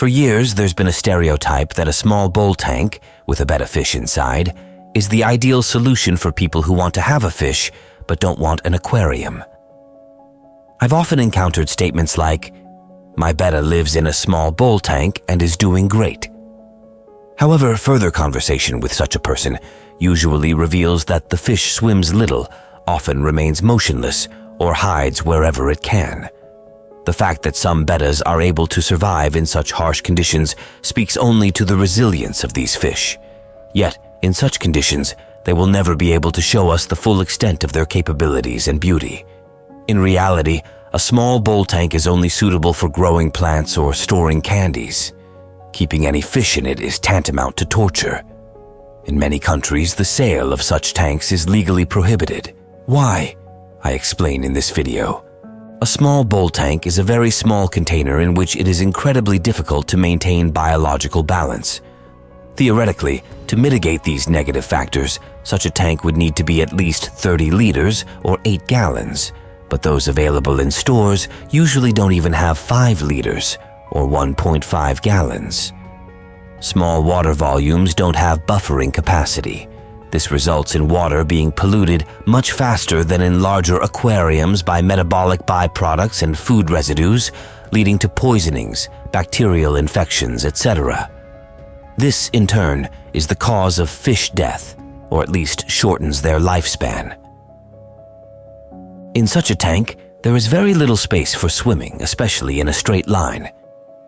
For years, there's been a stereotype that a small bowl tank, with a Betta fish inside, is the ideal solution for people who want to have a fish but don't want an aquarium. I've often encountered statements like, "My Betta lives in a small bowl tank and is doing great." However, further conversation with such a person usually reveals that the fish swims little, often remains motionless, or hides wherever it can. The fact that some Bettas are able to survive in such harsh conditions speaks only to the resilience of these fish. Yet, in such conditions, they will never be able to show us the full extent of their capabilities and beauty. In reality, a small bowl tank is only suitable for growing plants or storing candies. Keeping any fish in it is tantamount to torture. In many countries, the sale of such tanks is legally prohibited. Why? I explain in this video. A small bowl tank is a very small container in which it is incredibly difficult to maintain biological balance. Theoretically, to mitigate these negative factors, such a tank would need to be at least 30 liters or 8 gallons, but those available in stores usually don't even have 5 liters or 1.5 gallons. Small water volumes don't have buffering capacity. This results in water being polluted much faster than in larger aquariums by metabolic byproducts and food residues, leading to poisonings, bacterial infections, etc. This, in turn, is the cause of fish death, or at least shortens their lifespan. In such a tank, there is very little space for swimming, especially in a straight line.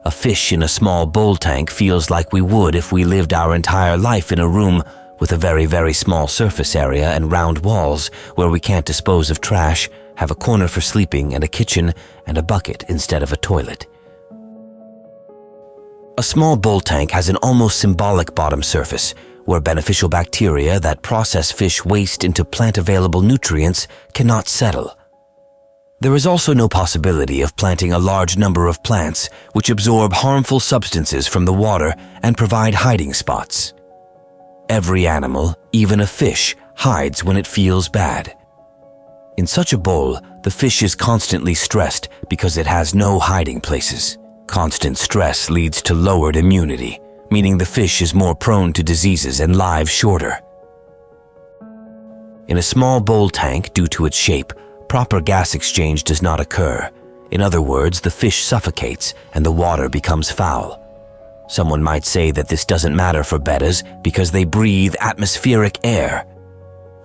A fish in a small bowl tank feels like we would if we lived our entire life in a room with a very, very small surface area and round walls where we can't dispose of trash, have a corner for sleeping and a kitchen and a bucket instead of a toilet. A small bowl tank has an almost symbolic bottom surface where beneficial bacteria that process fish waste into plant-available nutrients cannot settle. There is also no possibility of planting a large number of plants which absorb harmful substances from the water and provide hiding spots. Every animal, even a fish, hides when it feels bad. In such a bowl, the fish is constantly stressed because it has no hiding places. Constant stress leads to lowered immunity, meaning the fish is more prone to diseases and lives shorter. In a small bowl tank, due to its shape, proper gas exchange does not occur. In other words, the fish suffocates and the water becomes foul. Someone might say that this doesn't matter for Bettas because they breathe atmospheric air.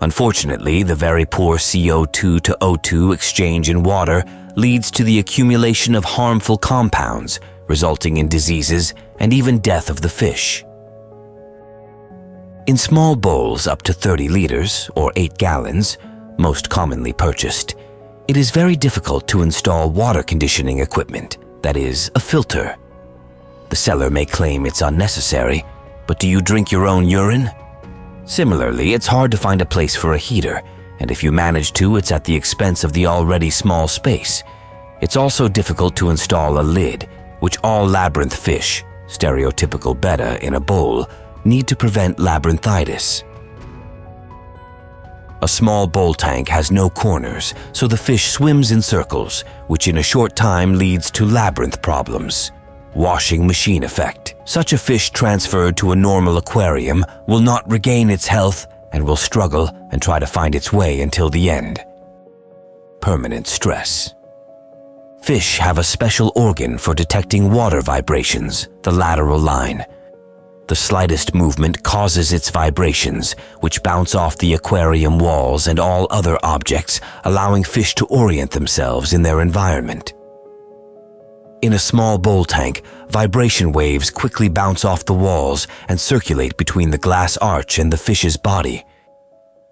Unfortunately, the very poor CO2 to O2 exchange in water leads to the accumulation of harmful compounds, resulting in diseases and even death of the fish. In small bowls up to 30 liters or 8 gallons, most commonly purchased, it is very difficult to install water conditioning equipment, that is, a filter. The seller may claim it's unnecessary, but do you drink your own urine? Similarly, it's hard to find a place for a heater, and if you manage to, it's at the expense of the already small space. It's also difficult to install a lid, which all labyrinth fish, stereotypical Betta in a bowl, need to prevent labyrinthitis. A small bowl tank has no corners, so the fish swims in circles, which in a short time leads to labyrinth problems. Washing machine effect. Such a fish transferred to a normal aquarium will not regain its health and will struggle and try to find its way until the end. Permanent stress. Fish have a special organ for detecting water vibrations, the lateral line. The slightest movement causes its vibrations, which bounce off the aquarium walls and all other objects, allowing fish to orient themselves in their environment. In a small bowl tank, vibration waves quickly bounce off the walls and circulate between the glass arch and the fish's body.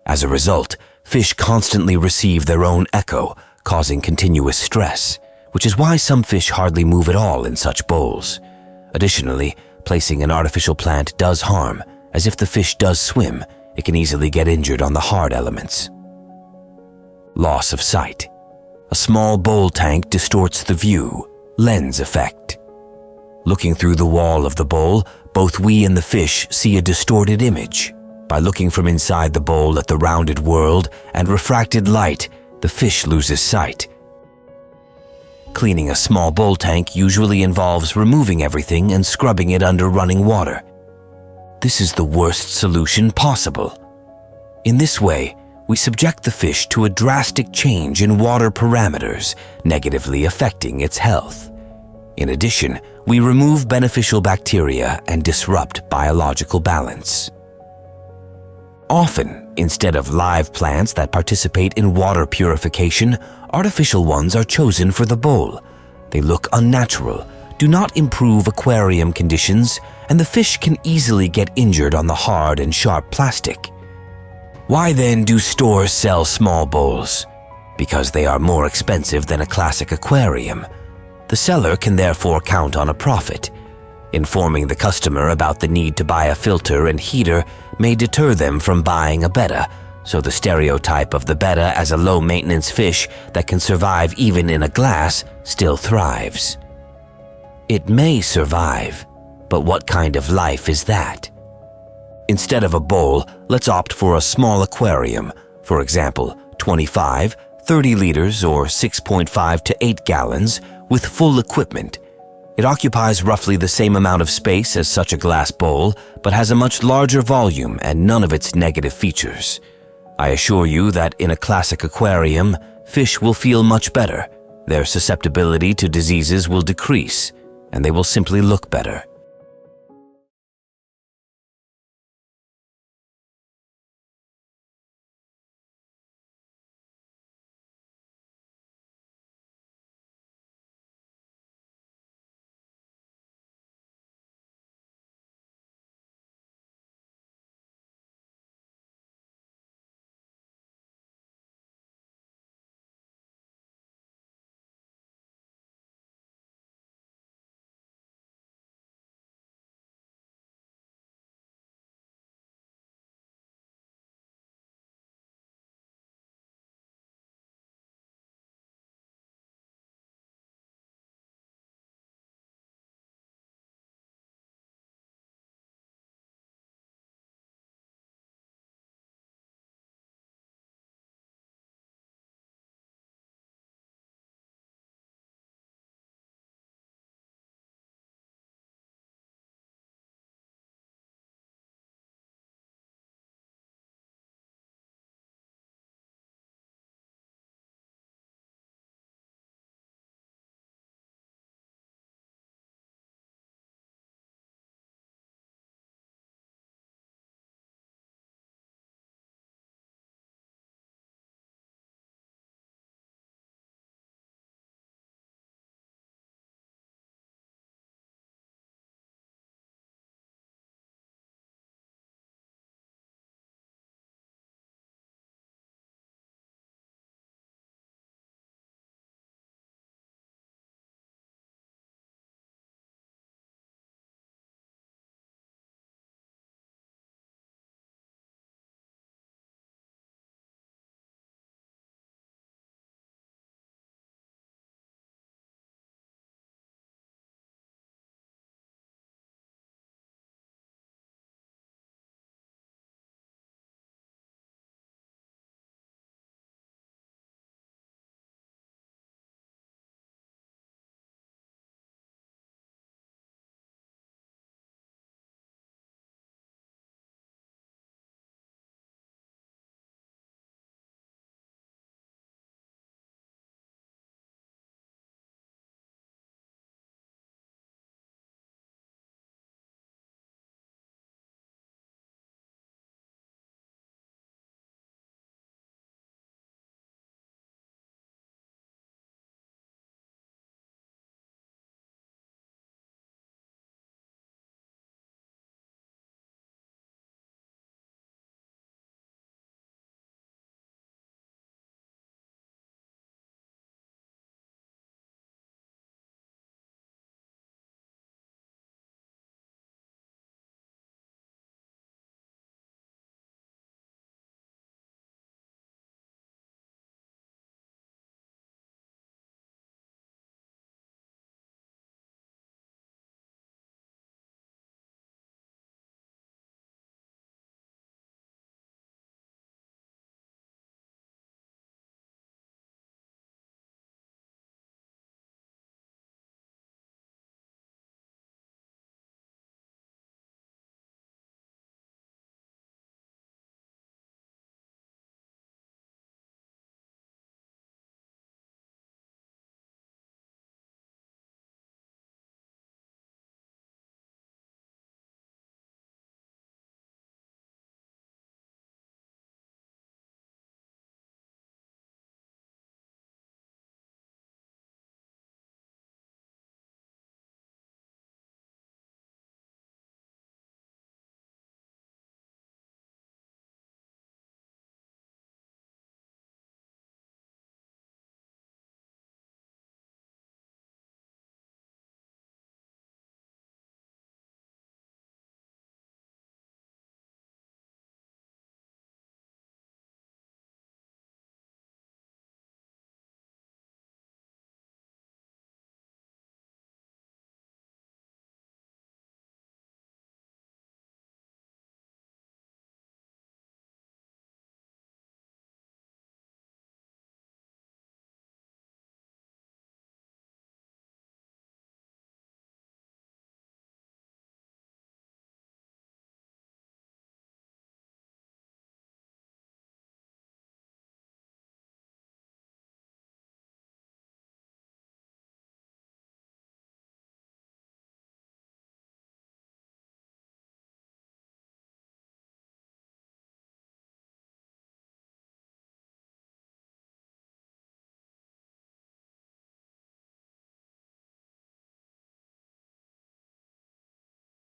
As a result, fish constantly receive their own echo, causing continuous stress, which is why some fish hardly move at all in such bowls. Additionally, placing an artificial plant does harm, as if the fish does swim, it can easily get injured on the hard elements. Loss of sight. A small bowl tank distorts the view. Lens effect. Looking through the wall of the bowl, both we and the fish see a distorted image. By looking from inside the bowl at the rounded world and refracted light, the fish loses sight. Cleaning a small bowl tank usually involves removing everything and scrubbing it under running water. This is the worst solution possible. In this way, we subject the fish to a drastic change in water parameters, negatively affecting its health. In addition, we remove beneficial bacteria and disrupt biological balance. Often, instead of live plants that participate in water purification, artificial ones are chosen for the bowl. They look unnatural, do not improve aquarium conditions, and the fish can easily get injured on the hard and sharp plastic. Why then do stores sell small bowls? Because they are more expensive than a classic aquarium. The seller can therefore count on a profit. Informing the customer about the need to buy a filter and heater may deter them from buying a Betta, so the stereotype of the Betta as a low-maintenance fish that can survive even in a glass still thrives. It may survive, but what kind of life is that? Instead of a bowl, let's opt for a small aquarium, for example, 25, 30 liters or 6.5 to 8 gallons with full equipment. It occupies roughly the same amount of space as such a glass bowl, but has a much larger volume and none of its negative features. I assure you that in a classic aquarium, fish will feel much better. Their susceptibility to diseases will decrease, and they will simply look better.